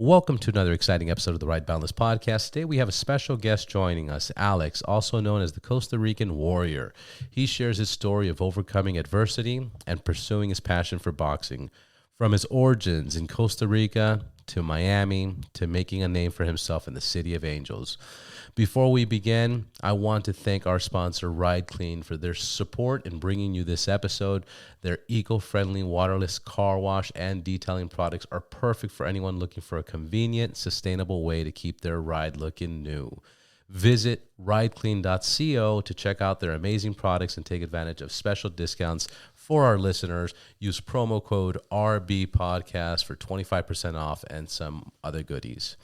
Welcome to another exciting episode of the Ride Boundless Podcast. Today we have a special guest joining us, Alex, also known as the Costa Rican Warrior. He shares his story of overcoming adversity and pursuing his passion for boxing. From his origins in Costa Rica to Miami to making a name for himself in the City of Angels. Before we begin, I want to thank our sponsor, Ride Clean, for their support in bringing you this episode. Their eco-friendly, waterless car wash and detailing products are perfect for anyone looking for a convenient, sustainable way to keep their ride looking new. Visit rideclean.co to check out their amazing products and take advantage of special discounts for our listeners. Use promo code RBPodcast for 25% off and some other goodies.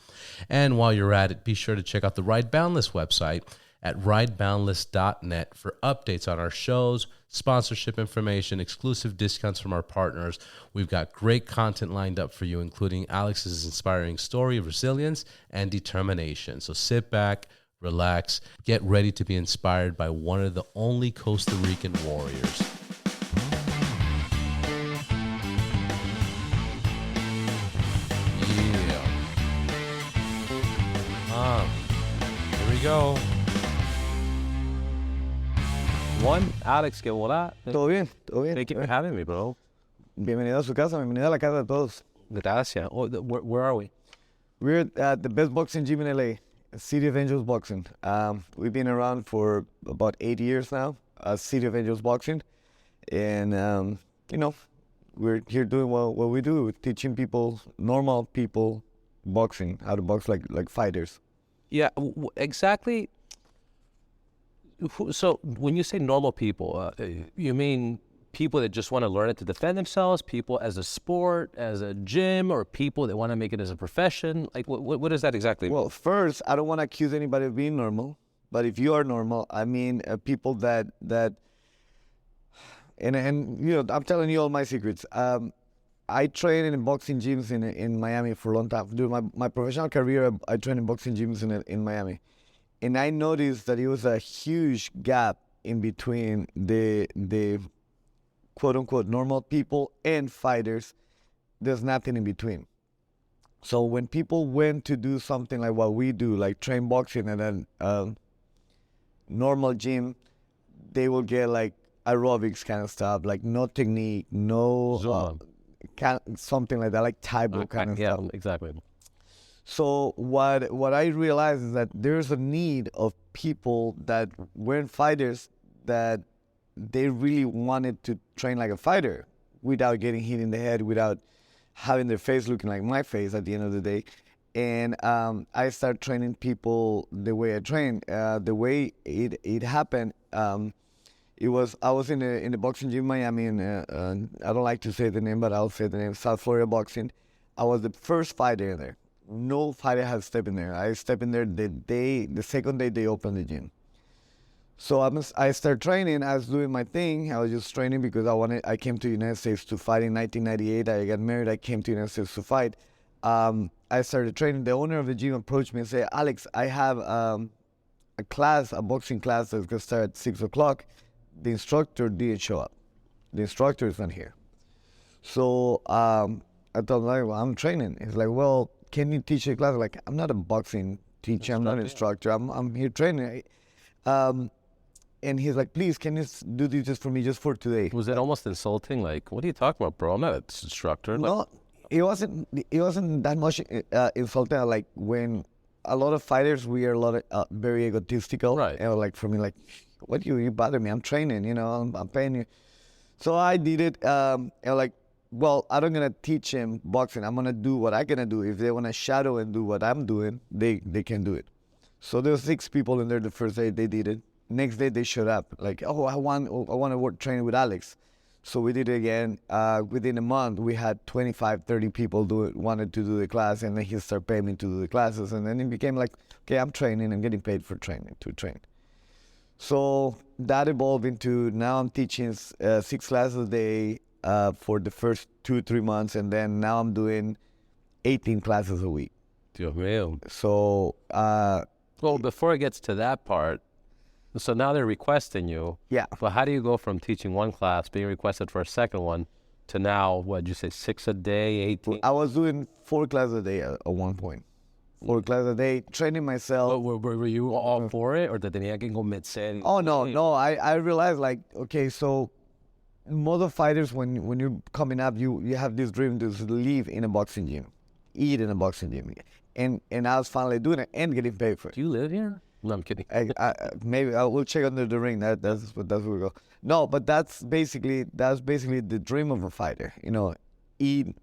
And while you're at it, be sure to check out the Ride Boundless website at rideboundless.net for updates on our shows, sponsorship information, exclusive discounts from our partners. We've got great content lined up for you, including Alex's inspiring story of resilience and determination. So sit back, relax, get ready to be inspired by one of the only Costa Rican warriors. Here we go. One, Alex, ¿qué hola? Todo bien, todo bien. Thank you for having me, bro. Bienvenido a su casa, bienvenido a la casa de todos. Gracias. Oh, where are we? We're at the best boxing gym in LA, City of Angels Boxing. We've been around for about 8 years now, City of Angels Boxing. And, we're here doing what we do, teaching people, normal people, boxing, how to box like fighters. Yeah, exactly. So when you say normal people, you mean people that just want to learn it to defend themselves, people as a sport, as a gym, or people that want to make it as a profession? Like, what is that exactly? Well, first, I don't want to accuse anybody of being normal, but if you are normal, I mean people that and I'm telling you all my secrets. I trained in boxing gyms in Miami for a long time. During my professional career, I trained in boxing gyms in Miami. And I noticed that it was a huge gap in between the quote-unquote normal people and fighters. There's nothing in between. So when people went to do something like what we do, like train boxing at a normal gym, they will get like aerobics kind of stuff, like no technique, no... something like that, like Taibo kind of stuff. Yeah, exactly. So what I realized is that there's a need of people that weren't fighters, that they really wanted to train like a fighter without getting hit in the head, without having their face looking like my face at the end of the day. And I started training people the way I train. The way it happened, I was in the boxing gym in Miami, and I don't like to say the name, but I'll say the name, South Florida Boxing. I was the first fighter in there. No fighter has stepped in there. I stepped in there the second day they opened the gym. So I started training. I was doing my thing. I was just training because I came to the United States to fight in 1998. I got married. I came to the United States to fight. I started training. The owner of the gym approached me and said, "Alex, I have a boxing class that's going to start at 6 o'clock. The instructor didn't show up. The instructor is not here." So I told him, well, I'm training. He's like, "Well, can you teach a class?" Like, I'm not a boxing teacher. I'm not an instructor. I'm here training. And he's like, "Please, can you do this just for me, just for today?" Was it almost insulting? Like, what are you talking about, bro? I'm not an instructor. No, it wasn't that much insulting. Like, when a lot of fighters, we are very egotistical. Right. And like, for me, like, what do you bother me? I'm training, I'm paying you. So I did it. And like, well, I'm not going to teach him boxing. I'm going to do what I'm going to do. If they want to shadow and do what I'm doing, they can do it. So there were 6 people in there the first day. They did it. Next day, they showed up. Like, oh, I want to work training with Alex. So we did it again. Within a month, we had 25, 30 people wanted to do the class. And then he started paying me to do the classes. And then it became like, okay, I'm training. I'm getting paid for to train. So that evolved into, now I'm teaching 6 classes a day for the first 2-3 months, and then now I'm doing 18 classes a week. Dios mío. So well, before it gets to that part, so now they're requesting you. Yeah. But how do you go from teaching one class, being requested for a second one, to now, what did you say, 6 a day, 18? I was doing 4 classes a day at one point. 4 classes a day, training myself. Were you all for it, or te tenía que convencer? Oh, no. I realized, like, okay, so most of fighters, when you're coming up, you have this dream to live in a boxing gym, eat in a boxing gym. And I was finally doing it and getting paid for it. Do you live here? No, I'm kidding. Maybe I will check under the ring. That's where we go. No, but that's basically the dream of a fighter. You know, eat,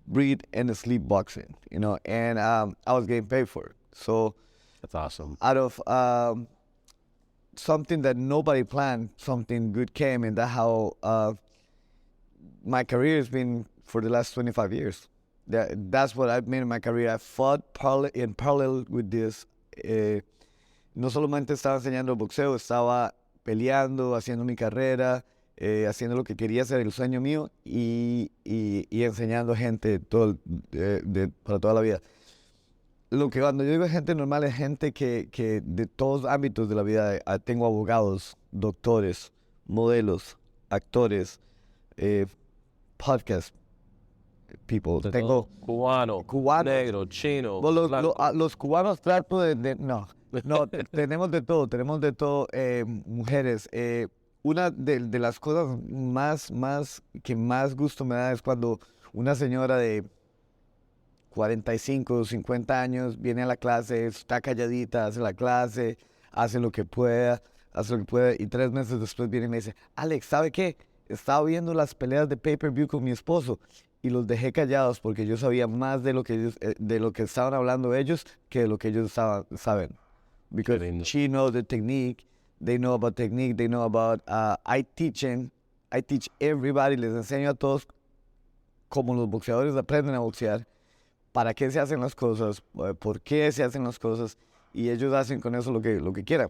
breathe, and sleep boxing. You know, and I was getting paid for it. So That's awesome. out of something that nobody planned, something good came, and that's how my career has been for the last 25 years. That's what I've made in my career. I fought in parallel with this. No solamente estaba enseñando boxeo, estaba peleando, haciendo mi carrera, haciendo lo que quería hacer, el sueño mío, y enseñando gente para toda la vida. Lo que cuando yo digo gente normal es gente que de todos los ámbitos de la vida. Tengo abogados, doctores, modelos, actores, podcast people. Tengo cubano, negro, chino. Los cubanos trato no, tenemos de todo, mujeres. Una de las cosas que más gusto me da es cuando una señora de 45, 50 años viene a la clase, está calladita, hace la clase, hace lo que pueda, y 3 meses después viene y me dice, Alex, ¿sabe qué? Estaba viendo las peleas de pay-per-view con mi esposo y los dejé callados porque yo sabía más de lo que estaban hablando ellos que de lo que ellos saben. Because she knows the technique, they know about technique, they know about, I teach everybody, les enseño a todos cómo los boxeadores aprenden a boxear, para qué se hacen las cosas, por qué se hacen las cosas, y ellos hacen con eso lo que quieran.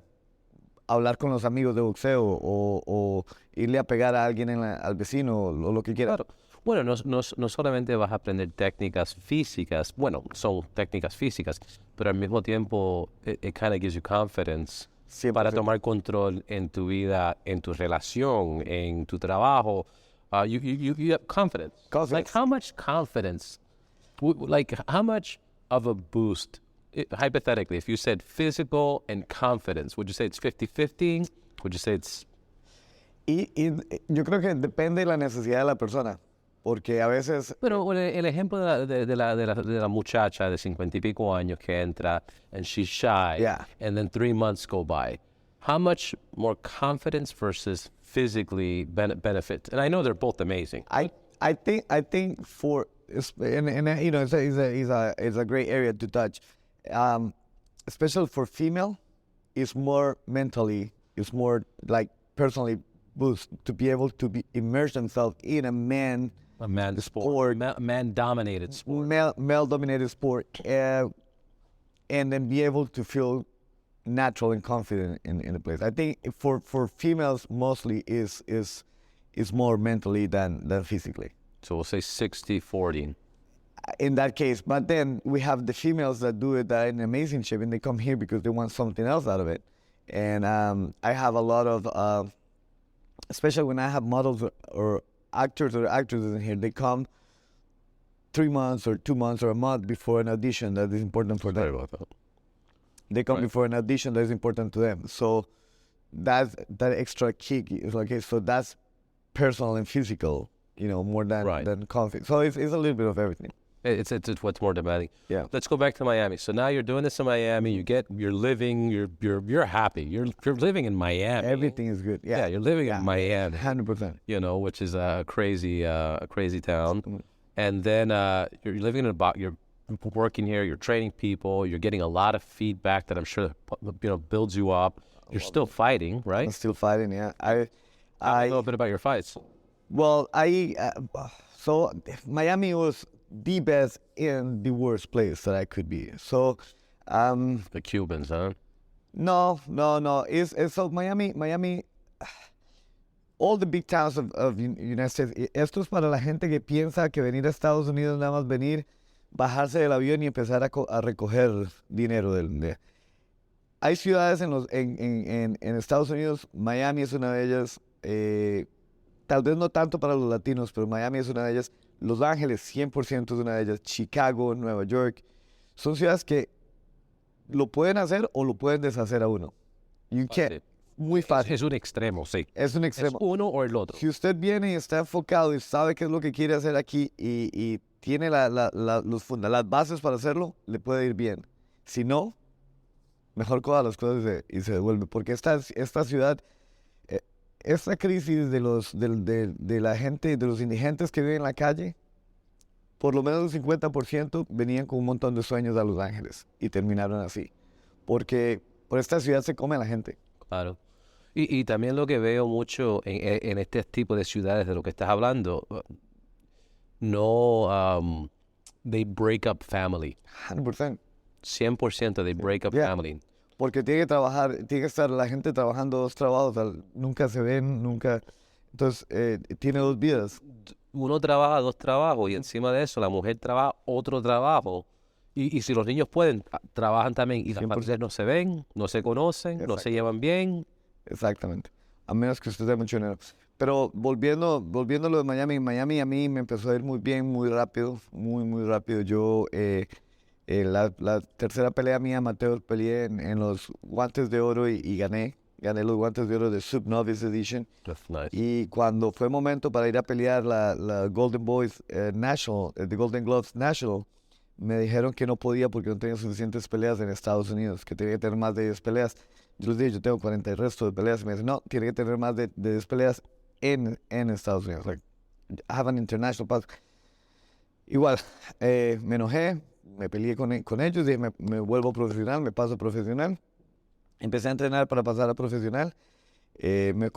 Hablar con los amigos de boxeo o irle a pegar a alguien al vecino o lo que quiera. Claro. Bueno, no solamente vas a aprender técnicas físicas, bueno, son técnicas físicas, pero al mismo tiempo it kind of gives you confidence 100%. Para tomar control en tu vida, en tu relación, en tu trabajo. You have confidence. Like how much confidence, like how much of a boost, hypothetically, if you said physical and confidence, would you say it's 50-50? Would you say it's... Yo creo que depende de la necesidad de la persona. Porque a veces... Pero el ejemplo de la muchacha de 50 y pico años que entra and she's shy, yeah. And then 3 months go by. How much more confidence versus physically benefit? And I know they're both amazing. I think for... And you know, it's a great area to touch. Especially for female, it's more mentally, it's more like personally boost to be able to immerse themselves in a man sport. Man-dominated sport. Male-dominated sport. And then be able to feel natural and confident in the place. I think for females mostly is more mentally than physically. So we'll say 60-40. In that case, but then we have the females that do it that are in amazing shape and they come here because they want something else out of it. And I have a lot of, especially when I have models or actors or actresses in here, they come 3 months or 2 months or a month before an audition that is important for them. Sorry about that. They come before an audition that is important to them. So that extra kick is like, okay, so that's personal and physical, you know, more than confidence. So it's a little bit of everything. It's what's more demanding. Yeah. Let's go back to Miami. So now you're doing this in Miami. You're living. You're happy. You're living in Miami. Everything is good. Yeah. You're living in Miami. 100%. You know, which is a crazy town. Mm-hmm. And then you're living you're working here. You're training people. You're getting a lot of feedback that I'm sure builds you up. You're still fighting, right? I'm still fighting. Yeah. Tell a little bit about your fights. Well, so Miami was the best and the worst place that I could be. So, the Cubans, huh? No. It's so Miami. All the big towns of United States. Esto es para la gente que piensa que venir a Estados Unidos nada más venir, bajarse del avión y empezar a recoger dinero Hay ciudades en Estados Unidos. Miami es una de ellas. tal vez no tanto para los latinos, pero Miami es una de ellas. Los Ángeles, 100% es una de ellas. Chicago, Nueva York. Son ciudades que lo pueden hacer o lo pueden deshacer a uno. You can't. Muy fácil. Es un extremo, sí. Es un extremo. Es uno o el otro. Si usted viene y está enfocado y sabe qué es lo que quiere hacer aquí y tiene las bases para hacerlo, le puede ir bien. Si no, mejor coja las cosas y se devuelve. Porque esta ciudad, esta crisis de la gente, de los indigentes que viven en la calle, por lo menos el 50% venían con un montón de sueños a Los Ángeles y terminaron así. Porque por esta ciudad se come a la gente. Claro. Y también lo que veo mucho en este tipo de ciudades de lo que estás hablando, they break up family. 100%. 100% they break up family. Porque tiene que trabajar, tiene que estar la gente trabajando 2 trabajos, nunca se ven, nunca. Entonces, tiene 2 vidas. Uno trabaja 2 trabajos y encima de eso la mujer trabaja otro trabajo. Y si los niños pueden, trabajan también. Y las familias no se ven, no se conocen, no se llevan bien. Exactamente. A menos que usted tenga mucho dinero. Pero volviendo a lo de Miami, Miami a mí me empezó a ir muy bien, muy rápido, muy rápido. Yo, la tercera pelea mía amateur, peleé en los guantes de oro y gané. Gané los guantes de oro de Sub Novice Edition. That's nice. Y cuando fue momento para ir a pelear la Golden Boys National, the Golden Gloves National, me dijeron que no podía porque no tenía suficientes peleas en Estados Unidos, que tenía que tener más de 10 peleas. Yo les dije, yo tengo 40 y resto de peleas. Y me dicen, no, tiene que tener más de 10 peleas en Estados Unidos. Like, I have an international pass. Igual, me enojé, me peleé con ellos, dije, me vuelvo profesional, me paso profesional. Empecé a entrenar para pasar a profesional. Me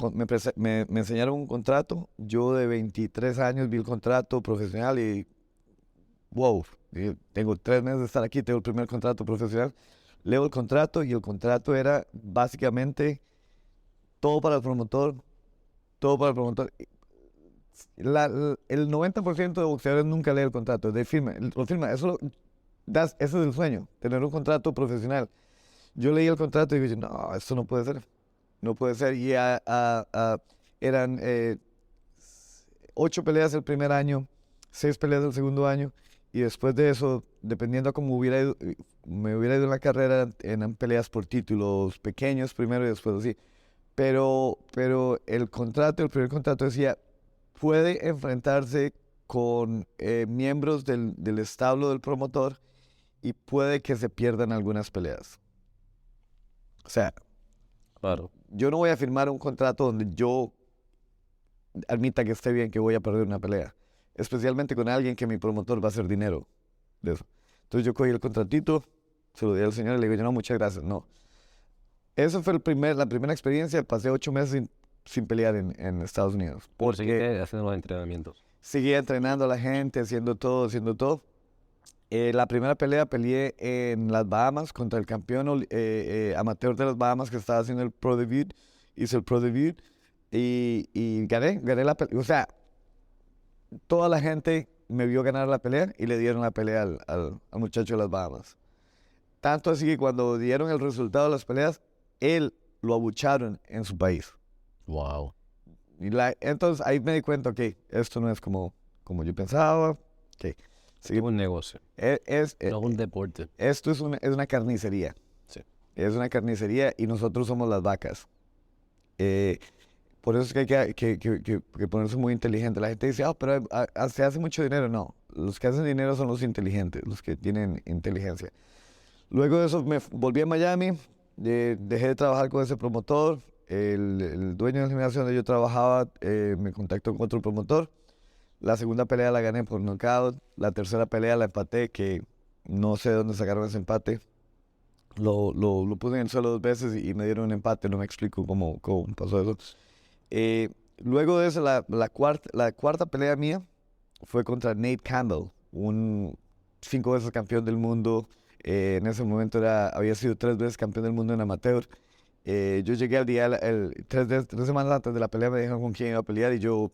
enseñaron un contrato. Yo de 23 años vi el contrato profesional y wow, tengo 3 meses de estar aquí, tengo el primer contrato profesional. Leo el contrato y el contrato era básicamente todo para el promotor, todo para el promotor. El 90% de boxeadores nunca lee el contrato, lo firma. Ese es el sueño, tener un contrato profesional. Yo leí el contrato y dije, no, esto no puede ser. No puede ser. Y eran 8 peleas el primer año, 6 peleas el segundo año. Y después de eso, dependiendo de cómo me hubiera ido en la carrera, eran peleas por títulos pequeños primero y después así. Pero el primer contrato decía, puede enfrentarse con miembros del establo del promotor y puede que se pierdan algunas peleas. O sea, Claro. yo no voy a firmar un contrato donde yo admita que esté bien que voy a perder una pelea. Especialmente con alguien que mi promotor va a hacer dinero de eso. Entonces yo cogí el contratito, se lo di al señor y le digo, no, muchas gracias, no. Esa fue la primera experiencia. Pasé 8 meses sin pelear en Estados Unidos. Porque haciendo los entrenamientos. Seguía entrenando a la gente, haciendo todo. La primera pelea peleé en las Bahamas contra el campeón amateur de las Bahamas que estaba haciendo el Pro Debut. Hice el Pro Debut y gané la pelea. O sea, toda la gente me vio ganar la pelea y le dieron la pelea al muchacho de las Bahamas. Tanto así que cuando dieron el resultado de las peleas, él lo abucharon en su país. Wow. Entonces ahí me di cuenta que esto no es como yo pensaba. Okay. Es un negocio. No es un deporte. Esto es una carnicería. Sí. Es una carnicería y nosotros somos las vacas. Por eso es que hay que ponerse muy inteligente. La gente dice, pero se hace mucho dinero. No, los que hacen dinero son los inteligentes, los que tienen inteligencia. Luego de eso me volví a Miami, dejé de trabajar con ese promotor. El dueño del gimnasio donde yo trabajaba me contactó con otro promotor. La segunda pelea la gané por knockout. La tercera pelea la empaté, que no sé de dónde sacaron ese empate. Lo puse en el suelo 2 veces y me dieron un empate. No me explico cómo pasó eso. Luego de eso, la cuarta pelea mía fue contra Nate Campbell, un 5 veces campeón del mundo. En ese momento había sido 3 veces campeón del mundo en amateur. Yo llegué al día, 3 semanas antes de la pelea me dijeron con quién iba a pelear y yo,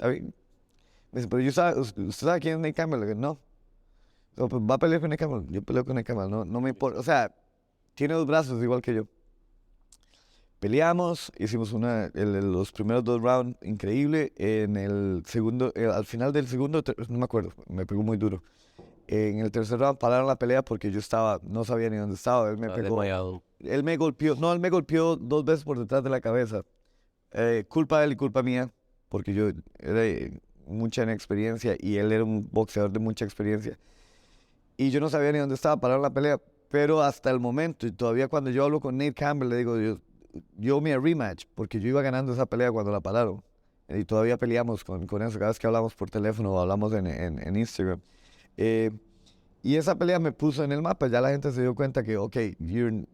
me dice, pero ¿usted sabe quién es Nate Campbell? Le digo, no. Pues va a pelear con Nate Campbell. Yo peleo con Nate Campbell, no me importa. O sea, tiene 2 brazos igual que yo. Peleamos, hicimos los primeros 2 rounds, increíble. En el segundo, al final del segundo, no me acuerdo, me pegó muy duro. En el tercer round pararon la pelea porque no sabía ni dónde estaba. Él me pegó. Él me golpeó 2 veces por detrás de la cabeza. Culpa de él y culpa mía, porque yo era mucha inexperiencia y él era un boxeador de mucha experiencia. Y yo no sabía ni dónde estaba, pararon la pelea. Pero hasta el momento, y todavía cuando yo hablo con Nate Campbell, le digo, yo me rematch, porque yo iba ganando esa pelea cuando la pararon. Y todavía peleamos con eso, cada vez que hablamos por teléfono o hablamos en Instagram. Y esa pelea me puso en el mapa. Ya la gente se dio cuenta que, okay, you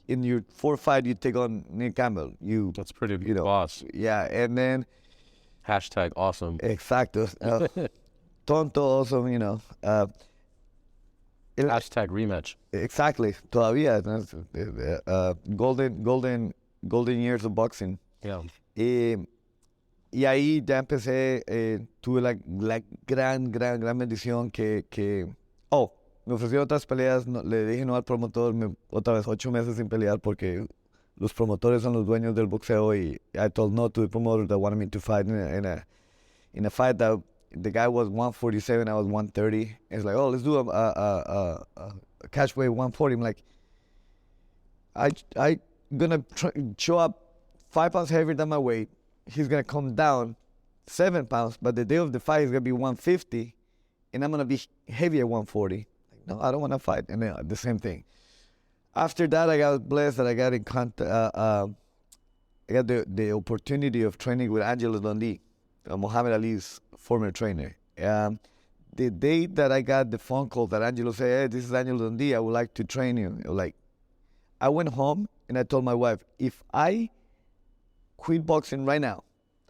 in your fourth fight, you take on Nate Campbell. That's pretty boss. Yeah, and then... #awesome. Exacto. Tonto, awesome, #rematch. Exactly. Todavía. Golden years of boxing. Yeah. Y ahí ya empecé, tuve la gran bendición me ofrecieron otras peleas, le dije no al promotor, otra vez 8 meses sin pelear porque los promotores son los dueños del boxeo y I told no to the promoter that wanted me to fight in a fight that the guy was 147, I was 130. It's like, oh, let's do a catch weight 140. I'm like, I gonna show up 5 pounds heavier than my weight. He's going to come down 7 pounds, but the day of the fight is going to be 150, and I'm going to be heavy at 140. Like, no, I don't want to fight. And then the same thing. After that, I got blessed that I got I got the opportunity of training with Angelo Dundee, Muhammad Ali's former trainer. The day that I got the phone call that Angelo said, hey, this is Angelo Dundee, I would like to train you. I went home, and I told my wife, if I quit boxing right now,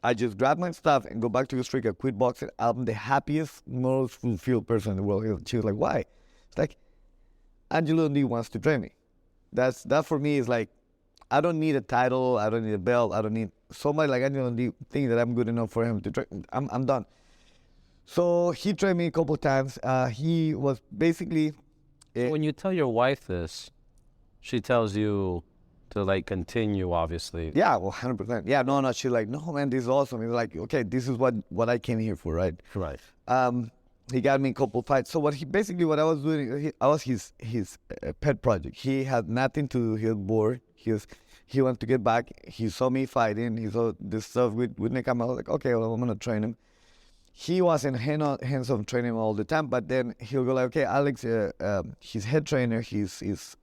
I just grab my stuff and go back to Costa Rica, quit boxing, I'm the happiest, most fulfilled person in the world. She was like, why? It's like, Angelo Dundee wants to train me. That for me is like, I don't need a title, I don't need a belt, I don't need somebody like Angelo Dundee think that I'm good enough for him to train. I'm done. So he trained me a couple of times. He was basically... when you tell your wife this, she tells you to continue, obviously. Yeah, well, 100%. Yeah, no, she's like, no, man, this is awesome. He's like, okay, this is what I came here for, right? Right. He got me a couple fights. So what I was doing, I was his pet project. He had nothing to do. He was bored. He wanted to get back. He saw me fighting. He saw this stuff with Nick. I was like, okay, well, I'm gonna train him. He wasn't hands-on training him all the time, but then he'll go like, okay, Alex, his head trainer, his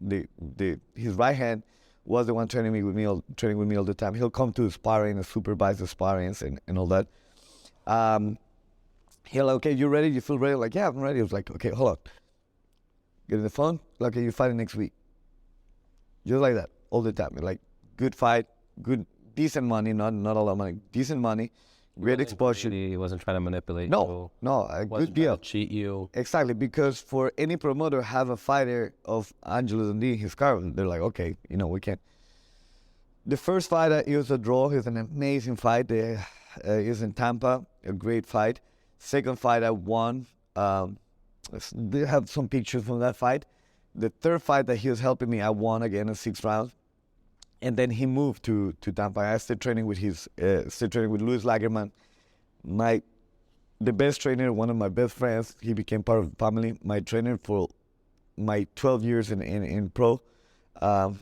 right hand was the one training with me all the time. He'll come to sparring and supervise the sparrings and all that. He'll like, okay, you ready? You feel ready? Like, yeah, I'm ready. I was like, okay, hold on. Get in the phone. Like, okay, you're fighting next week. Just like that, all the time. Like, good fight, decent money, not a lot of money, decent money, great exposure. He wasn't trying to manipulate you. No, a good deal. Cheat you. Exactly, because for any promoter have a fighter of Angelo Dundee in his car, they're like, okay, we can't. The first fight, it was a draw. It was an amazing fight. It was in Tampa, a great fight. Second fight, I won. They have some pictures from that fight. The third fight that he was helping me, I won again in 6 rounds. And then he moved to Tampa. I started training with Luis Lagerman, the best trainer, one of my best friends. He became part of the family. My trainer for my 12 years in pro.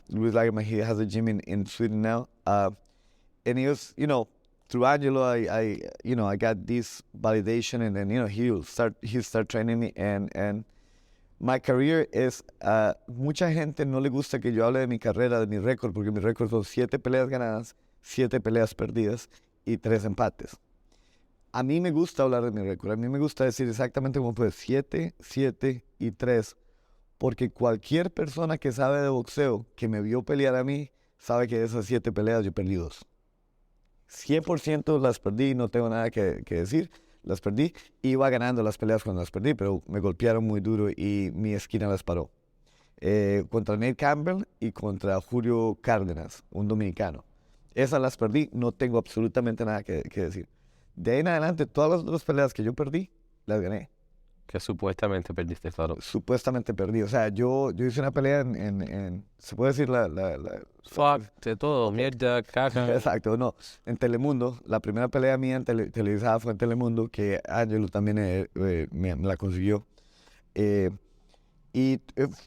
Luis Lagerman, he has a gym in Sweden now. And he was, through Angelo, I got this validation, and then he start training me, and my career is mucha gente no le gusta que yo hable de mi carrera, de mi récord, porque mi récord son 7 peleas ganadas, 7 peleas perdidas y 3 empates. A mí me gusta hablar de mi récord, a mí me gusta decir exactamente cómo fue 7, 7 y 3, porque cualquier persona que sabe de boxeo, que me vio pelear a mí, sabe que de esas 7 peleas yo perdí 2. 100% las perdí, no tengo nada que decir, las perdí. Iba ganando las peleas cuando las perdí, pero me golpearon muy duro y mi esquina las paró. Contra Nate Campbell y contra Julio Cárdenas, un dominicano. Esas las perdí, no tengo absolutamente nada que decir. De ahí en adelante, todas las otras peleas que yo perdí, las gané. Que supuestamente perdiste, claro. Supuestamente perdí. O sea, yo hice una pelea ¿se puede decir Fuck, de todo, mierda, caca. Exacto, no. En Telemundo, la primera pelea mía televisada fue en Telemundo, que Angelo también me la consiguió.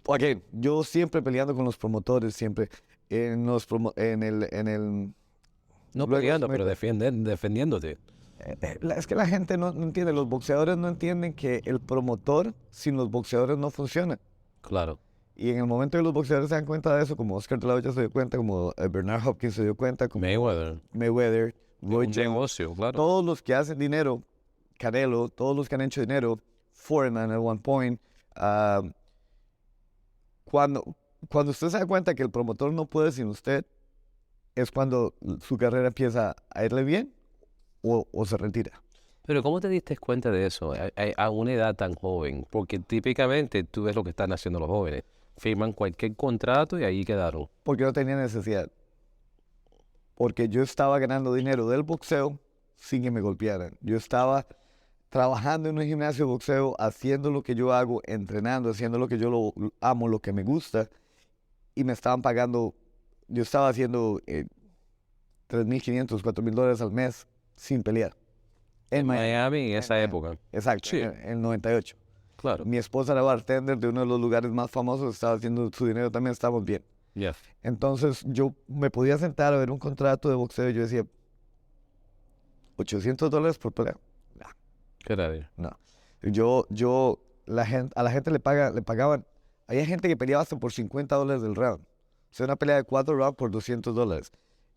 Again, yo siempre peleando con los promotores, siempre en los en el No luego peleando, me- pero defendiéndote. es que la gente no entiende, los boxeadores no entienden que el promotor sin los boxeadores no funciona. Claro. Y en el momento que los boxeadores se dan cuenta de eso, como Oscar de la Hoya se dio cuenta, como Bernard Hopkins se dio cuenta, como Mayweather, Roy Un Jones, negocio, claro. todos los que hacen dinero, Canelo, todos los que han hecho dinero, Foreman at one point, ah, cuando usted se da cuenta que el promotor no puede sin usted, es cuando su carrera empieza a irle bien o se retira. Pero ¿cómo te diste cuenta de eso a una edad tan joven? Porque típicamente tú ves lo que están haciendo los jóvenes. Firman cualquier contrato y ahí quedaron. Porque no tenía necesidad. Porque yo estaba ganando dinero del boxeo sin que me golpearan. Yo estaba trabajando en un gimnasio de boxeo, haciendo lo que yo hago, entrenando, haciendo lo que yo amo, lo que me gusta, y me estaban pagando. Yo estaba haciendo $3,500, $4,000 al mes sin pelear. En Miami en esa época. Exacto, Sí. en el 98. Claro. Mi esposa era bartender de uno de los lugares más famosos, estaba haciendo su dinero también, estábamos bien. Yeah. Entonces yo me podía sentar a ver un contrato de boxeo y yo decía, $800 por pelea. ¿Qué tal? No. A la gente le pagaban, había gente que peleaba hasta por $50 del round. O sea, una pelea de 4 rounds por $200.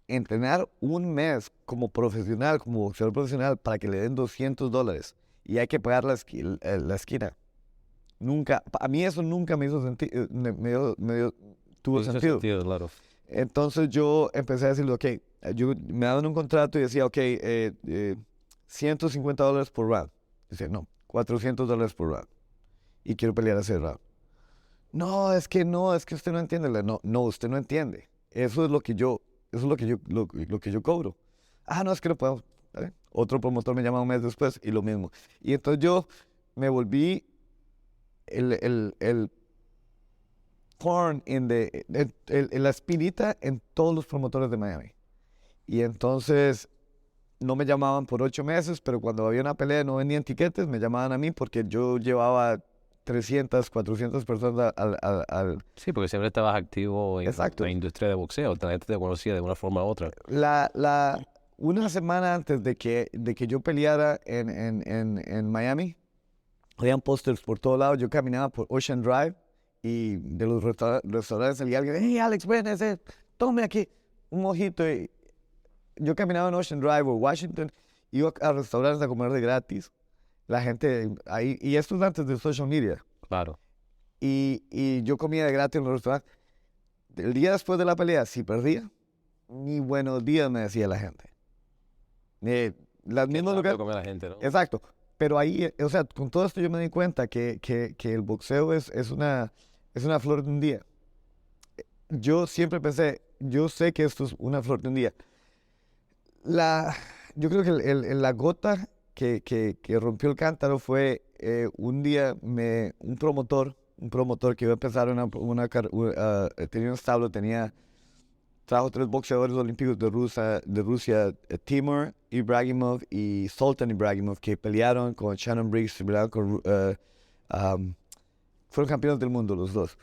Entrenar un mes como profesional, como boxeador profesional, para que le den $200 y hay que pagar la esquina. Nunca, a mí eso nunca me hizo sentido, tuvo sentido. Claro. Entonces yo empecé a decirle, ok, me daban un contrato y decía, ok, $150 por round. Dice, no, $400 por round. Y quiero pelear ese round. No, es que usted no entiende. No, usted no entiende. Eso es lo que yo cobro. Ah, no, es que no puedo. ¿Vale? Otro promotor me llama un mes después y lo mismo. Y entonces yo me volví el thorn la espinita en todos los promotores de Miami. Y entonces no me llamaban por 8 meses, pero cuando había una pelea no vendían tiquetes, me llamaban a mí porque yo llevaba 300, 400 personas al... Sí, porque siempre estabas activo en Exacto. la industria de boxeo. La gente te conocía de una forma u otra. Una semana antes de que yo peleara en Miami, habían pósters por todos lados. Yo caminaba por Ocean Drive y de los restaurantes salía alguien, hey, Alex Brenes, tome aquí un mojito. Y yo caminaba en Ocean Drive o Washington, iba a restaurantes a comer de gratis. La gente ahí, y esto es antes de social media. Claro. Y yo comía de gratis en los restaurantes. El día después de la pelea, si perdía, ni buenos días me decía la gente. Las mismas lugares. La gente, ¿no? Exacto. Pero ahí, o sea, con todo esto yo me di cuenta que el boxeo es una flor de un día. Yo siempre pensé, yo sé que esto es una flor de un día. Yo creo que la gota que rompió el cántaro fue un día un promotor que iba a empezar tenía un establo, trajo 3 boxeadores olímpicos de Rusia, Timur Ibragimov y Sultan Ibragimov, que pelearon con Shannon Briggs, fueron campeones del mundo los dos.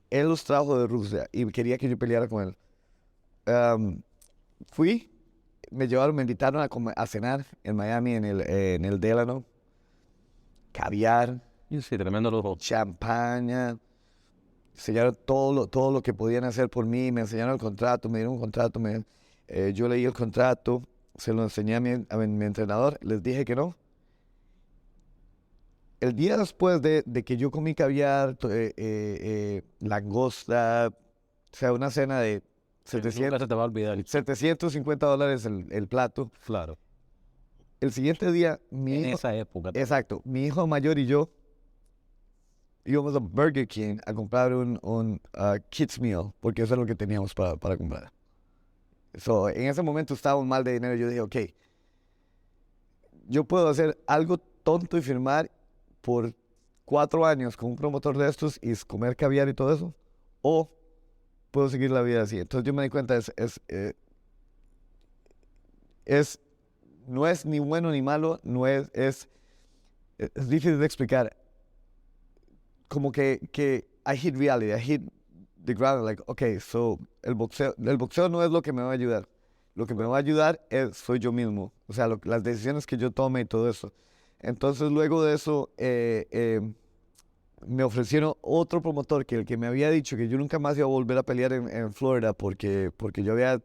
Él los trajo de Rusia y quería que yo peleara con él. Fui, me invitaron a cenar en Miami, en el Delano. Caviar, Sí, tremendo lujo. champaña. Enseñaron todo lo que podían hacer por mí, me enseñaron el contrato, me dieron un contrato, yo leí el contrato, se lo enseñé a mi entrenador, les dije que no. El día después de que yo comí caviar, langosta, o sea, una cena de Nunca se te va a olvidar. $750 el plato. Claro. El siguiente día, En esa época. exacto, mi hijo mayor y yo íbamos a Burger King a comprar un kids meal, porque eso es lo que teníamos para comprar. En ese momento estábamos mal de dinero. Yo dije, ok, yo puedo hacer algo tonto y firmar por 4 años con un promotor de estos y comer caviar y todo eso, o puedo seguir la vida así. Entonces yo me di cuenta, no es ni bueno ni malo, es difícil de explicar. Como que I hit reality, I hit the ground, like, okay, so el boxeo no es lo que me va a ayudar. Lo que me va a ayudar soy yo mismo, o sea, las decisiones que yo tome y todo eso. Entonces luego de eso me ofrecieron otro promotor que el que me había dicho que yo nunca más iba a volver a pelear en Florida porque yo había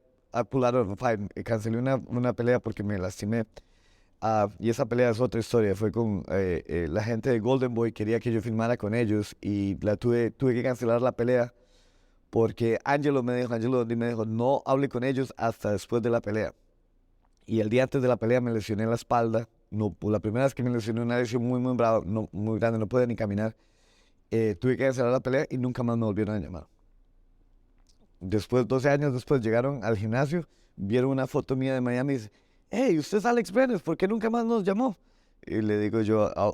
pulled out of a fight, cancelé una pelea porque me lastimé. Y esa pelea es otra historia, fue con la gente de Golden Boy, quería que yo filmara con ellos y tuve que cancelar la pelea porque Angelo Dondi me dijo, no hable con ellos hasta después de la pelea. Y el día antes de la pelea me lesioné la espalda, no, la primera vez que me lesioné, una lesión muy, muy brava, no, muy grande, no podía ni caminar. Tuve que cancelar la pelea y nunca más me volvieron a llamar. Después, 12 años después, llegaron al gimnasio, vieron una foto mía de Miami y dicen, hey, usted es Alex Brenes, ¿por qué nunca más nos llamó? Y le digo yo a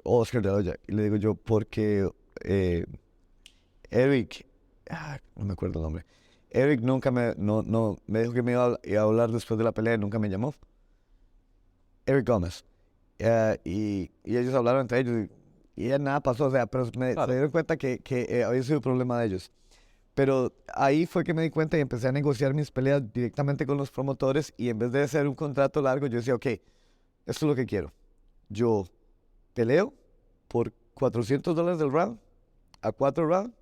Oscar de la Hoya, y le digo yo, porque Eric, no me acuerdo el nombre, Eric nunca me dijo que me iba a hablar después de la pelea y nunca me llamó. Eric Gómez. Y ellos hablaron entre ellos y ya nada pasó, o sea, pero se dieron cuenta que había sido un problema de ellos. Pero ahí fue que me di cuenta y empecé a negociar mis peleas directamente con los promotores y en vez de hacer un contrato largo, yo decía, ok, esto es lo que quiero. Yo peleo por $400 del round, a 4 rounds,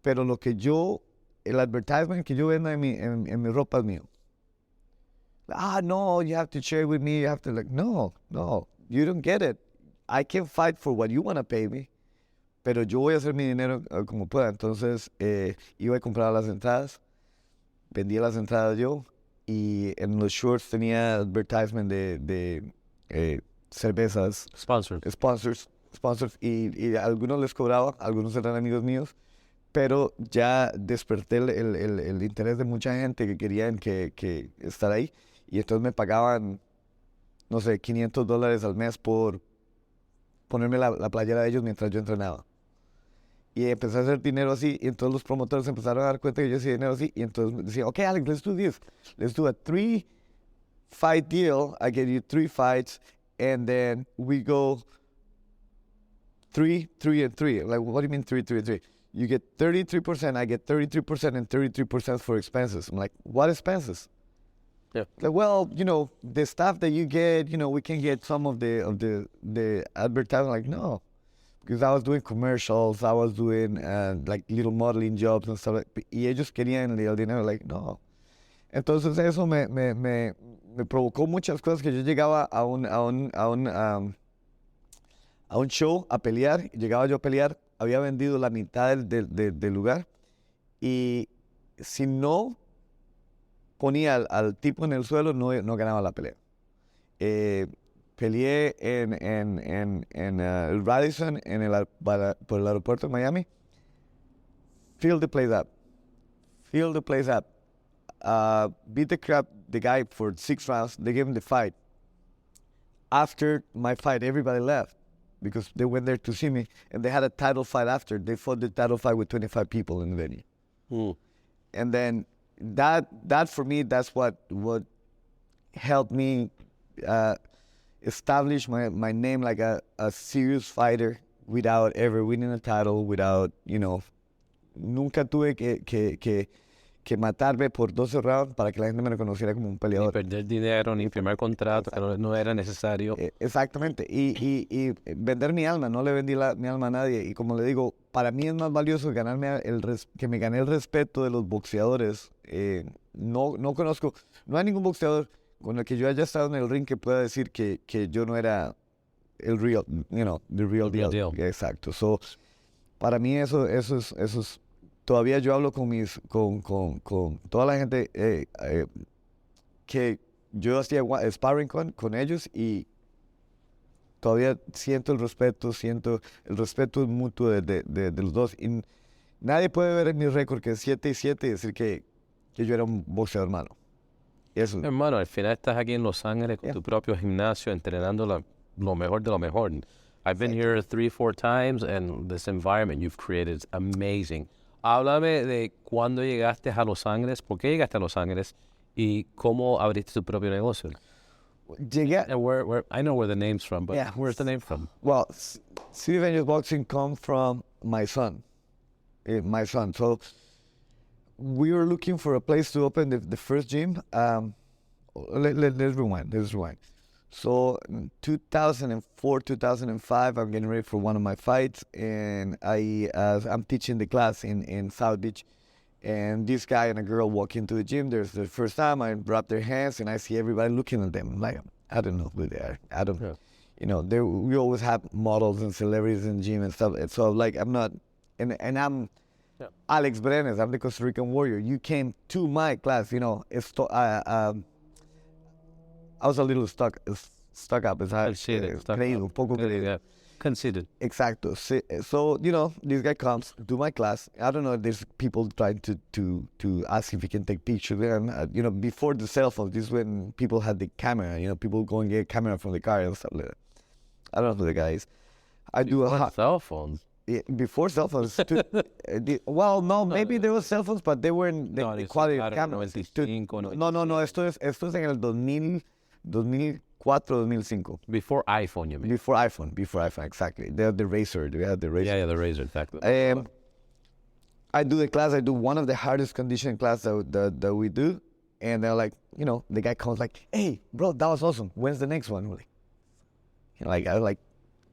pero el advertisement que yo vendo en mi ropa es mío. No, you have to share with me, you have to no, you don't get it. I can fight for what you want to pay me, pero yo voy a hacer mi dinero como pueda. Entonces iba a comprar las entradas, vendía las entradas yo y en los shorts tenía advertisement de cervezas. Sponsors. Y a algunos les cobraba, algunos eran amigos míos, pero ya desperté el interés de mucha gente que querían que estar ahí y entonces me pagaban, no sé, $500 al mes por ponerme la playera de ellos mientras yo entrenaba. Y empecé a hacer dinero así, y entonces los promotores empezaron a dar cuenta que yo hacía dinero así, y entonces decían, okay, Alex, let's do this. Let's do a 3-fight deal. I get you 3 fights, and then we go 3, 3, and 3. Like, what do you mean 3, 3, and 3? You get 33%, I get 33%, and 33% for expenses. I'm like, what expenses? Yeah. Like, well, the stuff that you get, we can get some of the advertising. Like, no. Because I was doing commercials, I was doing like little modeling jobs and stuff. Y ellos querían el dinero, like, no. Entonces eso me provocó muchas cosas que yo llegaba a un show a pelear, llegaba yo a pelear, había vendido la mitad del lugar y si no ponía al tipo en el suelo no ganaba la pelea. Peleé en el Radisson, por el aeropuerto de Miami. Fill the place up. Beat the guy for 6 rounds. They gave him the fight. After my fight, everybody left because they went there to see me, and they had a title fight after. They fought the title fight with 25 people in the venue. And then that for me, that's what helped me establish my name like a serious fighter without ever winning a title, without, nunca tuve que matarme por 12 rounds para que la gente me reconociera como un peleador. Ni perder dinero, ni firmar contrato, que no era necesario. Exactamente, y vender mi alma, no le vendí mi alma a nadie, y como le digo, para mí es más valioso que me gané el respeto de los boxeadores. No conozco, no hay ningún boxeador con el que yo haya estado en el ring que pueda decir que yo no era el real, the real deal. Exacto. So, para mí eso es, todavía yo hablo con toda la gente que yo hacía sparring con ellos y todavía siento el respeto mutuo de los dos. Y nadie puede ver en mi récord que es 7-7 y decir que yo era un boxeador malo. Eso. Hermano, al final estás aquí en Los Ángeles con tu propio gimnasio, entrenando lo mejor de lo mejor. I've been here 3-4 times, and this environment you've created is amazing. Háblame de cuándo llegaste a Los Ángeles, por qué llegaste a Los Ángeles, y cómo abriste tu propio negocio. Llegué, And where I know where the name's from, but Yeah. where's the name from? well, City Vengers Boxing come from my son. So we were looking for a place to open the first gym. Let's rewind. So in 2004, 2005, I'm getting ready for one of my fights, and I'm teaching the class in South Beach, and this guy and a girl walk into the gym. There's the first time I wrap their hands, and I see everybody looking at them. Like, I don't know who they are. I don't, we always have models and celebrities in the gym and stuff. And so like, I'm not, and I'm Alex Brenes. I'm the Costa Rican Warrior. You came to my class, I was a little stuck up. Creído, un poco creído. Conceited. Exacto. So, this guy comes, do my class. I don't know if there's people trying to ask if he can take pictures. And, before the cell phone, this is when people had the camera. People go and get a camera from the car and stuff like that. I don't know who the guy is. I do a cell phones. Yeah, before cell phones. Well, no, maybe there were cell phones, but they weren't the quality of camera. No, esto es en el 2004, 2005. Before iPhone, you mean? Before iPhone, exactly. They had the Razor. Yeah, the Razor, exactly. I do the class. I do one of the hardest conditioning classes that we do. And they're like, the guy comes like, hey, bro, that was awesome. When's the next one? I was like,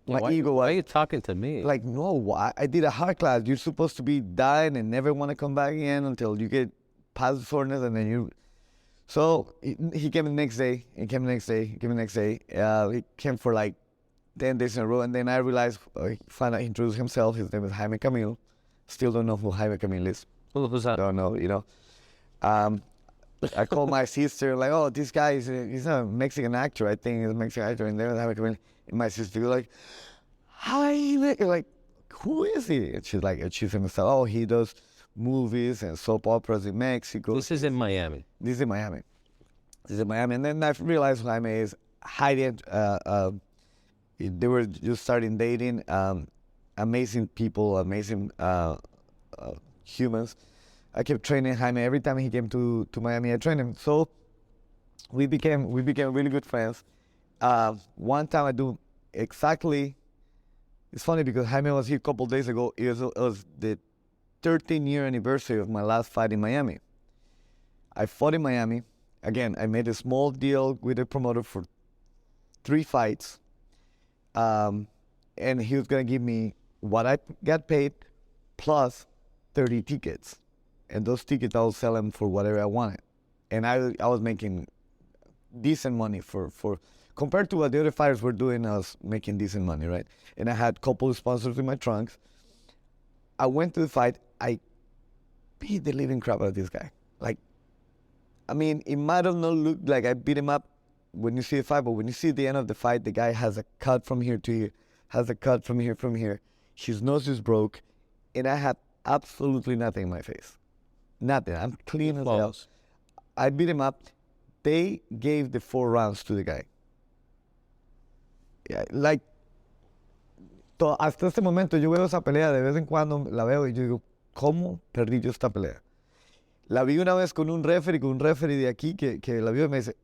my ego. Why are you talking to me? Like, no, I did a hard class. You're supposed to be dying and never want to come back again until you get past the soreness, and then you. So he came the next day. He came He came for like 10 days in a row, and then I realized he finally introduced himself. His name is Jaime Camilo. Still don't know who Jaime Camilo is. Who's that? Don't know. I called my sister, like, oh, this guy he's a Mexican actor. I think he's a Mexican actor, and then Jaime Camilo. And my sister was like, hi, like, who is he? And she's like, oh, he does movies and soap operas in Mexico. This is in Miami. This is in Miami. And then I realized Jaime is hiding. They were just starting dating. Amazing people, amazing humans. I kept training Jaime. Every time he came to Miami, I trained him. So we became really good friends. One time I do exactly. It's funny because Jaime was here a couple days ago. It was the 13-year anniversary of my last fight in Miami. I fought in Miami. Again, I made a small deal with the promoter for 3 fights. And he was going to give me what I got paid plus 30 tickets. And those tickets, I will sell them for whatever I wanted. And I was making decent money for compared to what the other fighters were doing. I was making decent money, right? And I had a couple of sponsors in my trunks. I went to the fight. I beat the living crap out of this guy. Like, I mean, it might have not looked like I beat him up when you see the fight, but when you see the end of the fight, the guy has a cut from here to here, has a cut from here. His nose is broke, and I had absolutely nothing in my face. Nothing. I'm clean as hell. I beat him up. They gave the 4 rounds to the guy. Yeah, like, hasta este momento yo veo esa pelea, de vez en cuando la veo y yo digo, ¿cómo perdí yo esta pelea? La vi una vez con un referee de aquí que la vio y me dice,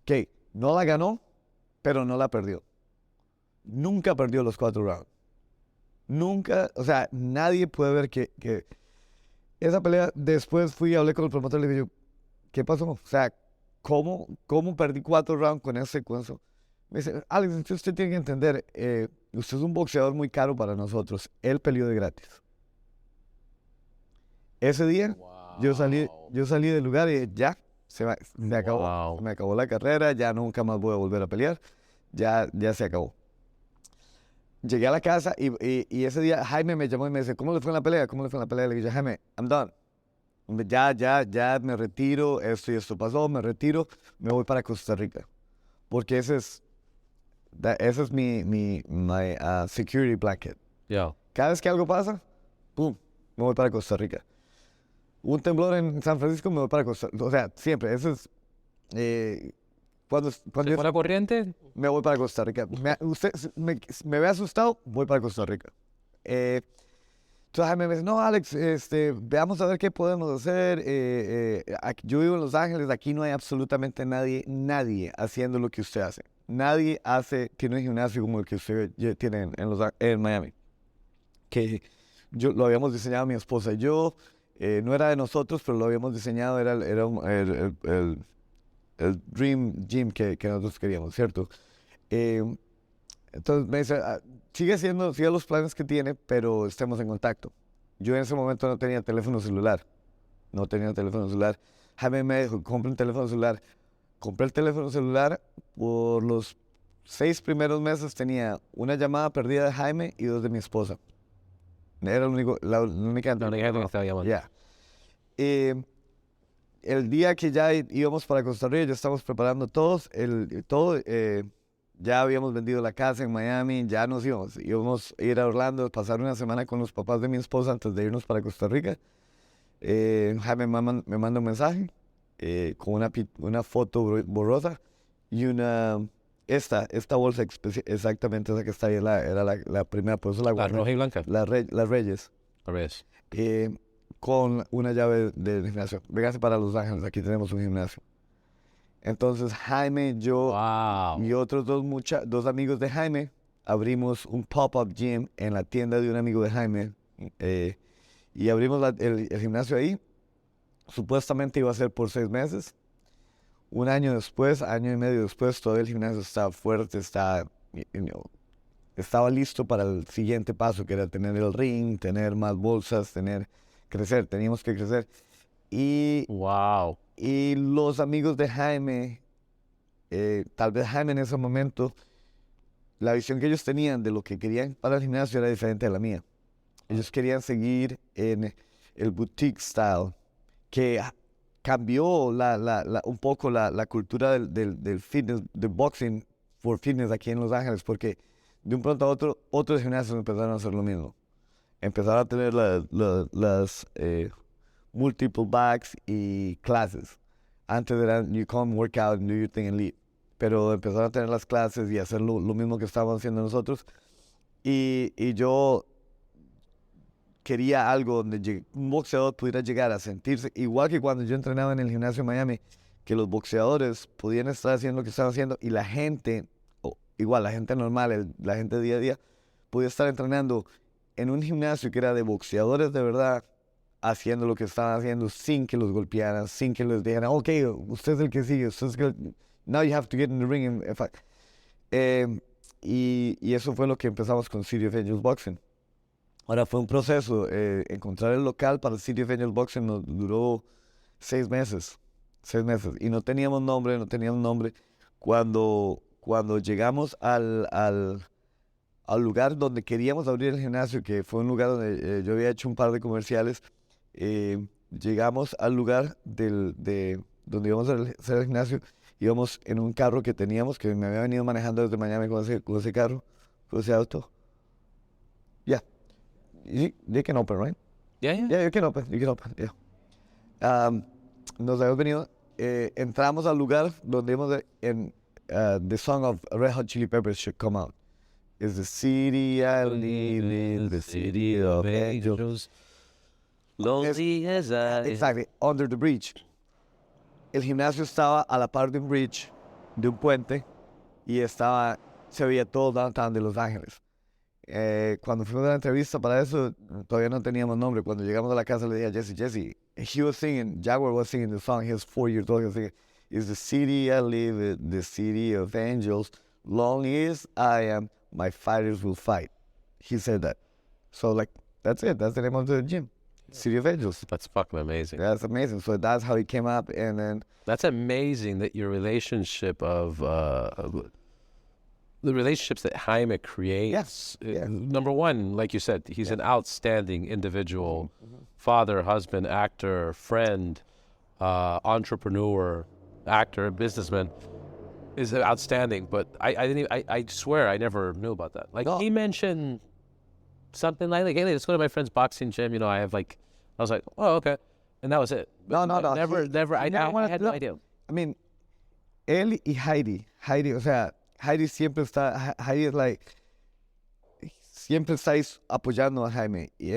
ok, no la ganó, pero no la perdió. Nunca perdió los 4 rounds. Nunca, o sea, nadie puede ver que esa pelea. Después hablé con el promotor y le dije, ¿qué pasó? O sea, ¿cómo perdí 4 rounds con ese secuenzo? Me dice, Alex, usted tiene que entender, usted es un boxeador muy caro para nosotros. Él peleó de gratis. Ese día, yo salí del lugar y ya, me acabó la carrera, ya nunca más voy a volver a pelear, ya se acabó. Llegué a la casa y ese día Jaime me llamó y me dice, ¿cómo le fue en la pelea? Le dije, Jaime, I'm done. Ya me retiro, esto y esto pasó, me retiro, me voy para Costa Rica. Porque ese es my security blanket. Yeah. Cada vez que algo pasa, ¡pum!, me voy para Costa Rica. Un temblor en San Francisco, me voy para Costa Rica. O sea, siempre, eso es Cuando ¿Se fue la corriente? me voy para Costa Rica. Usted me ve asustado, voy para Costa Rica. Entonces Jaime me dice, no, Alex, veamos a ver qué podemos hacer. Yo vivo en Los Ángeles, aquí no hay absolutamente nadie haciendo lo que usted hace. Nadie tiene un gimnasio como el que usted tiene en Miami. Que lo habíamos diseñado mi esposa y yo. No era de nosotros, pero lo habíamos diseñado, era el Dream Gym que nosotros queríamos, ¿cierto? Entonces me dice, sigue los planes que tiene, pero estemos en contacto. Yo en ese momento no tenía teléfono celular. Jaime me dijo, compre un teléfono celular. Compré el teléfono celular. Por los 6 primeros meses tenía una llamada perdida de Jaime y 2 de mi esposa. Era la única que estaba llamando. Ya. El día que ya íbamos para Costa Rica, ya estábamos preparando todo. Ya habíamos vendido la casa en Miami, ya nos íbamos a ir a Orlando, pasar una semana con los papás de mi esposa antes de irnos para Costa Rica. Jaime me manda un mensaje con una foto borrosa y esta bolsa exactamente esa que está ahí, era la primera, por eso la roja y blanca. Las Reyes. Con una llave del gimnasio. Véngase para Los Ángeles, aquí tenemos un gimnasio. Entonces Jaime, yo y otros dos amigos de Jaime abrimos un pop-up gym en la tienda de un amigo de Jaime y abrimos el gimnasio ahí. Supuestamente iba a ser por 6 meses. Un año y medio después, todavía el gimnasio estaba fuerte, estaba listo para el siguiente paso, que era tener el ring, tener más bolsas, crecer, teníamos que crecer. Y los amigos de Jaime, tal vez Jaime en ese momento, la visión que ellos tenían de lo que querían para el gimnasio era diferente a la mía. Ellos querían seguir en el boutique style, que cambió un poco la cultura del fitness, del boxing for fitness aquí en Los Ángeles, porque de un pronto a otro, otros gimnasios empezaron a hacer lo mismo. Empezaron a tener las multiple bags y clases. Antes eran you come, work out, and do your thing and leave. Pero empezaron a tener las clases y hacer lo mismo que estábamos haciendo nosotros. Y yo quería algo donde un boxeador pudiera llegar a sentirse, igual que cuando yo entrenaba en el gimnasio de Miami, que los boxeadores pudieran estar haciendo lo que estaban haciendo y la gente, igual la gente normal, la gente día a día, podía estar entrenando en un gimnasio que era de boxeadores de verdad, haciendo lo que estaban haciendo sin que los golpearan, sin que les dijeran, ok, usted es el que sigue, now you have to get in the ring. Y eso fue lo que empezamos con City of Angels Boxing. Ahora fue un proceso, encontrar el local para City of Angels Boxing nos duró 6 meses, y no teníamos nombre. Cuando llegamos al lugar donde queríamos abrir el gimnasio, que fue un lugar donde yo había hecho un par de comerciales, llegamos al lugar donde íbamos a hacer el gimnasio, íbamos en un carro que teníamos, que me había venido manejando desde Miami con ese carro, con ese auto. Yeah. You can open, right? Yeah. Yeah, you can open, yeah. Nos habíamos venido, entramos al lugar donde íbamos the song of Red Hot Chili Peppers should come out. It's the city I live in, the city of angels. Lonely as I... Exactly, under the bridge. El gimnasio estaba a la par de un bridge, de un puente, y se veía todo downtown de Los Ángeles. Cuando fuimos a la entrevista para eso, todavía no teníamos nombre. Cuando llegamos a la casa le dije a Jesse, Jaguar was singing the song, he was 4 years old, he was singing, it's the city I live in, the city of angels, lonely as I am, my fighters will fight. He said that. So that's it, that's the name of the gym. City of Angels. That's fucking amazing. That's amazing. So that's how he came up, and then... That's amazing that your relationship the relationships that Jaime creates. Yes. Yeah. Number one, like you said, he's an outstanding individual, father, husband, actor, friend, entrepreneur, actor, businessman. Is outstanding. But I swear I never knew about that. He mentioned something like, hey, let's go to my friend's boxing gym. I was like, oh, okay. And that was it. No. Never. I had no idea. I mean, él y Heidi. Heidi, o sea, Heidi siempre está, Heidi es like, siempre estáis apoyando a Jaime. Y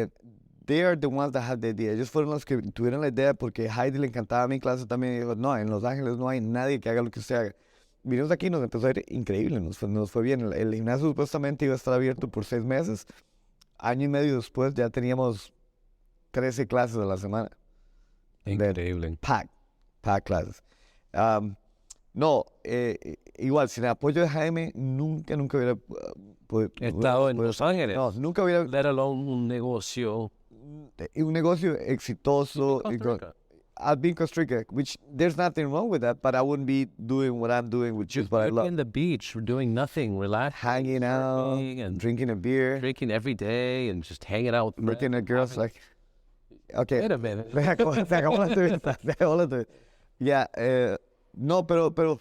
they are the ones that had the idea. Ellos fueron los que tuvieron la idea porque Heidi le encantaba mi clase también. Y dijo, no, en Los Ángeles no hay nadie que haga lo que usted haga. Vinimos aquí y nos empezó a ir increíble, nos fue bien. El gimnasio supuestamente iba a estar abierto por 6 meses. Año y medio después ya teníamos 13 clases a la semana. Increíble. Pack clases. No, igual, sin el apoyo de Jaime, nunca hubiera Estado en Los Ángeles. No, nunca hubiera. Let alone un negocio. Un negocio exitoso. I'd be in Costa Rica, which there's nothing wrong with that, but I wouldn't be doing what I'm doing, which is what I love. In the beach, doing nothing, relaxing, hanging out, and drinking a beer, drinking every day, and just hanging out. Looking at girls like, okay. Wait a minute. Se acabó la entrevista. Ya, no, pero, o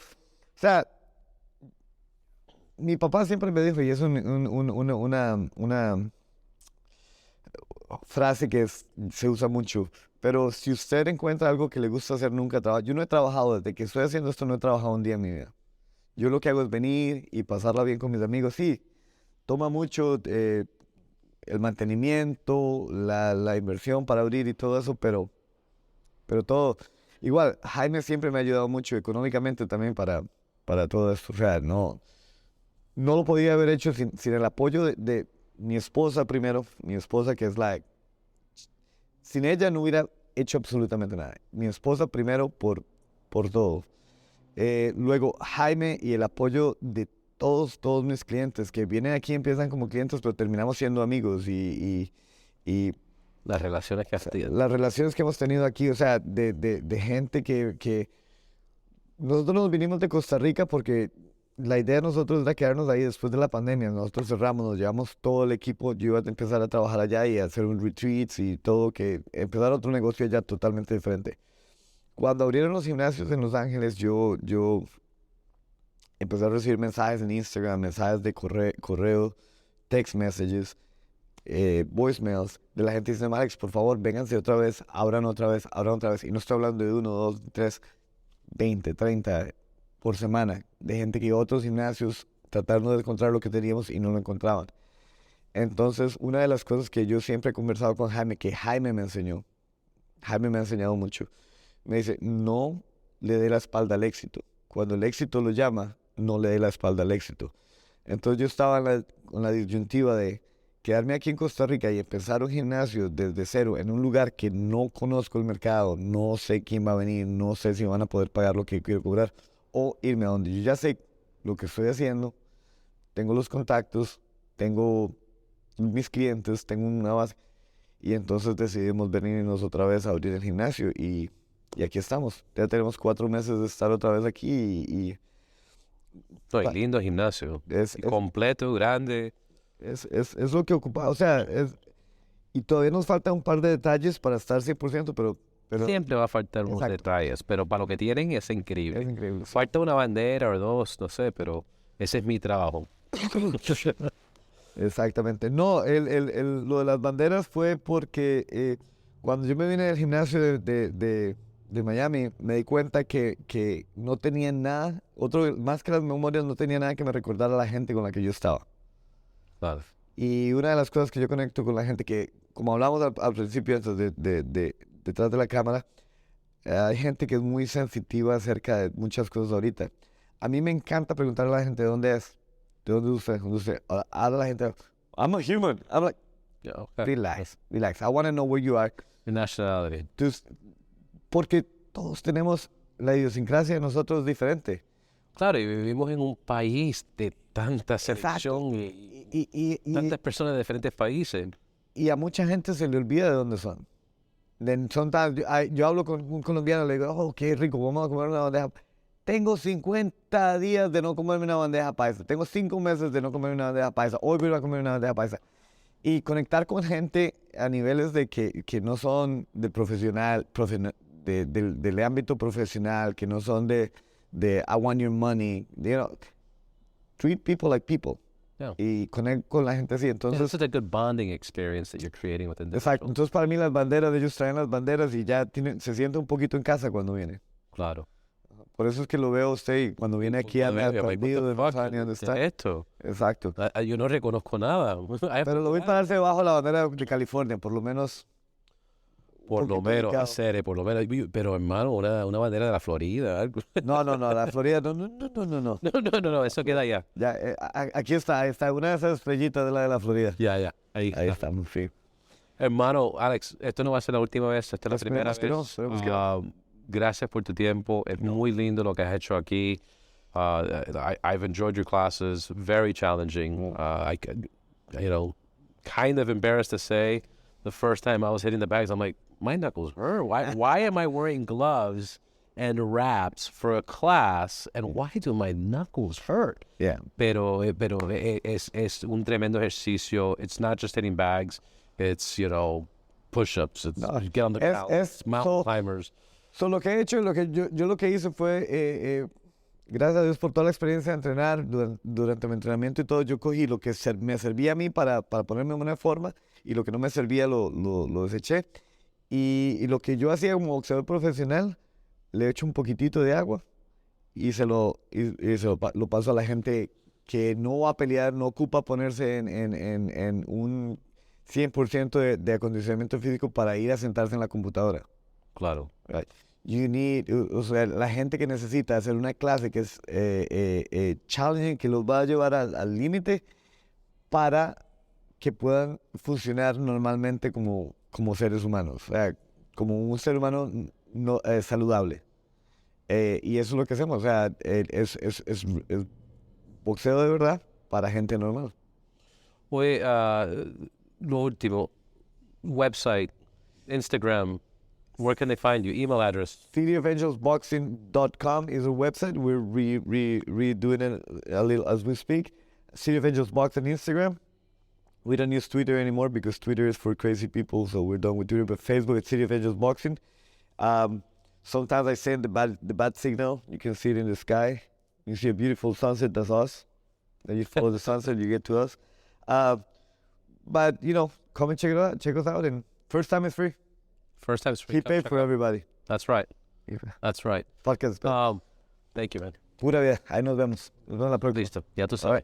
sea, mi papá siempre me dijo, y es una frase que se usa mucho, pero si usted encuentra algo que le gusta hacer, nunca trabaja. Yo no he trabajado, desde que estoy haciendo esto, no he trabajado un día en mi vida. Yo lo que hago es venir y pasarla bien con mis amigos. Sí, toma mucho el mantenimiento, la inversión para abrir y todo eso, pero todo. Igual, Jaime siempre me ha ayudado mucho económicamente también para todo esto. O sea, no lo podía haber hecho sin el apoyo de mi esposa primero. Mi esposa que es sin ella no hubiera hecho absolutamente nada. Mi esposa primero por todo. Luego Jaime y el apoyo de todos mis clientes que vienen aquí, empiezan como clientes, pero terminamos siendo amigos y las relaciones que has tenido. Las relaciones que hemos tenido aquí, o sea, de gente que nosotros nos vinimos de Costa Rica porque la idea de nosotros era quedarnos ahí después de la pandemia. Nosotros cerramos, nos llevamos todo el equipo. Yo iba a empezar a trabajar allá y a hacer un retreats y todo, que empezar otro negocio allá totalmente diferente. Cuando abrieron los gimnasios en Los Ángeles, yo empecé a recibir mensajes en Instagram, mensajes de correo, text messages, voicemails de la gente diciendo, Alex, por favor, vénganse otra vez, abran otra vez. Y no estoy hablando de 1, 2, 3, 20, 30 por semana, de gente que iba a otros gimnasios tratando de encontrar lo que teníamos y no lo encontraban. Entonces, una de las cosas que yo siempre he conversado con Jaime, que Jaime me ha enseñado mucho, me dice, no le dé la espalda al éxito. Cuando el éxito lo llama, no le dé la espalda al éxito. Entonces yo estaba con la disyuntiva de quedarme aquí en Costa Rica y empezar un gimnasio desde cero en un lugar que no conozco el mercado, no sé quién va a venir, no sé si van a poder pagar lo que quiero cobrar, o irme a donde yo ya sé lo que estoy haciendo, tengo los contactos, tengo mis clientes, tengo una base, y entonces decidimos venirnos otra vez a abrir el gimnasio y aquí estamos. Ya tenemos 4 meses de estar otra vez aquí y lindo gimnasio, completo, grande. Es lo que ocupa, o sea, y todavía nos falta un par de detalles para estar 100%, pero siempre va a faltar unos detalles, pero para lo que tienen es increíble. Es increíble. Falta una bandera o 2, no sé, pero ese es mi trabajo. Exactamente. No, lo de las banderas fue porque cuando yo me vine del gimnasio de Miami, me di cuenta que no tenía nada, más que las memorias, no tenía nada que me recordara a la gente con la que yo estaba. Claro. Y una de las cosas que yo conecto con la gente que, como hablamos al principio antes detrás de la cámara, hay gente que es muy sensitiva acerca de muchas cosas ahorita. A mí me encanta preguntar a la gente de dónde es, de dónde usted. A la gente, I'm a human. I'm like, Yeah, okay. relax. I want to know where you are. Your nationality. Entonces, porque todos tenemos la idiosincrasia de nosotros diferente. Claro, y vivimos en un país de tanta selección y tantas personas de diferentes países. Y a mucha gente se le olvida de dónde son. Yo hablo con un colombiano, le digo, oh, qué rico, vamos a comer una bandeja. Tengo 50 días de no comerme una bandeja paisa. Tengo 5 meses de no comerme una bandeja paisa. Hoy voy a comer una bandeja paisa. Y conectar con gente a niveles de que no son de profesional, del ámbito profesional, que no son de I want your money, treat people like people. Yeah. Y conectar con la gente así. Entonces, it's a good bonding experience that you're creating with individuals. exacto. Entonces, para mí las banderas, ellos traen las banderas y ya se siente un poquito en casa cuando vienen. Claro. Por eso es que lo veo a usted cuando viene aquí a perdido, no sabe ni dónde está. Esto. Exacto. Yo no reconozco nada. Pero lo voy a pararse debajo la bandera de California, por lo menos. Por lo menos, hacer, por lo menos. Pero hermano, una bandera de la Florida. Algo. No, la Florida, no. No, eso queda allá. Ya, aquí está, una de esas estrellitas de la Florida. Ya. Ahí está, muy feo. Hermano, Alex, esto no va a ser la última vez, esta es la primera vez. Esperemos que no. Gracias por tu tiempo. Es muy lindo lo que has hecho aquí. I've enjoyed your classes. Very challenging. Kind of embarrassed to say, the first time I was hitting the bags, I'm like, my knuckles hurt. Why am I wearing gloves and wraps for a class? And why do my knuckles hurt? Yeah. Pero es un tremendo ejercicio. It's not just hitting bags. It's, push-ups. It's get on the ground. It's mountain climbers. So lo que he hecho, yo lo que hice fue, gracias a Dios por toda la experiencia de entrenar, durante mi entrenamiento y todo, yo cogí lo que me servía a mí para ponerme en buena forma y lo que no me servía lo deseché. Y lo que yo hacía como boxeador profesional, le echo un poquitito de agua y lo paso a la gente que no va a pelear, no ocupa ponerse en un 100% de acondicionamiento físico para ir a sentarse en la computadora. Claro. Right. O sea, la gente que necesita hacer una clase que es challenging, que los va a llevar al límite para que puedan funcionar normalmente como seres humanos, o sea, como un ser humano saludable. Y eso es lo que hacemos, o sea, es boxeo de verdad para gente normal. Oye, lo último, website, Instagram, where can they find you? Email address? cityofangelsboxing.com is a website. We're redoing it a little as we speak. City of Angels Boxing Instagram. We don't use Twitter anymore because Twitter is for crazy people, so we're done with Twitter. But Facebook, it's City of Angels Boxing. Sometimes I send the bad signal. You can see it in the sky. You see a beautiful sunset, that's us. Then you follow the sunset, you get to us. But, come and check us out. And first time is free. First time is free. Keep paid for everybody. That's right. That's right. Podcast. Thank you, man. Pura vida. Ahí nos vemos. Nos vemos la próxima. Listo. Ya tú sabes.